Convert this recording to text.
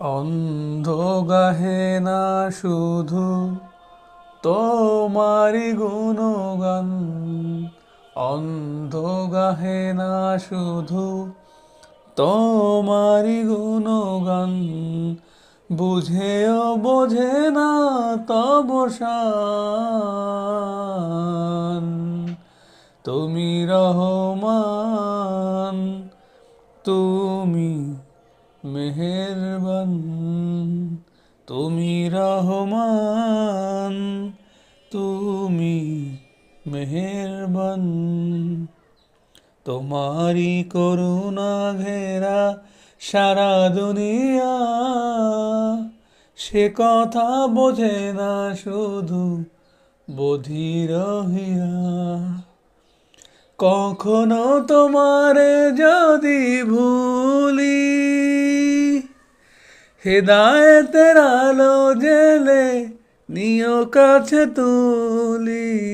অন্ধ গাহে না শুধু তোমারি গুণগান, অন্ধ গাহে না শুধু তোমারি গুণগান, বুঝেও বোঝে না তব শান। তুমি রহমান, তুমি মেহেরবান, তুমি রহমান, তুমি মেহেরবান। তোমারি করুণা ঘেরা সারা দুনিয়া, সে কথা বোঝে না শুধু বধির হিয়া। কখনো তোমারে যদি ভুলি, হেদায়েতের আলো জেলে নিও কাছে তুলি।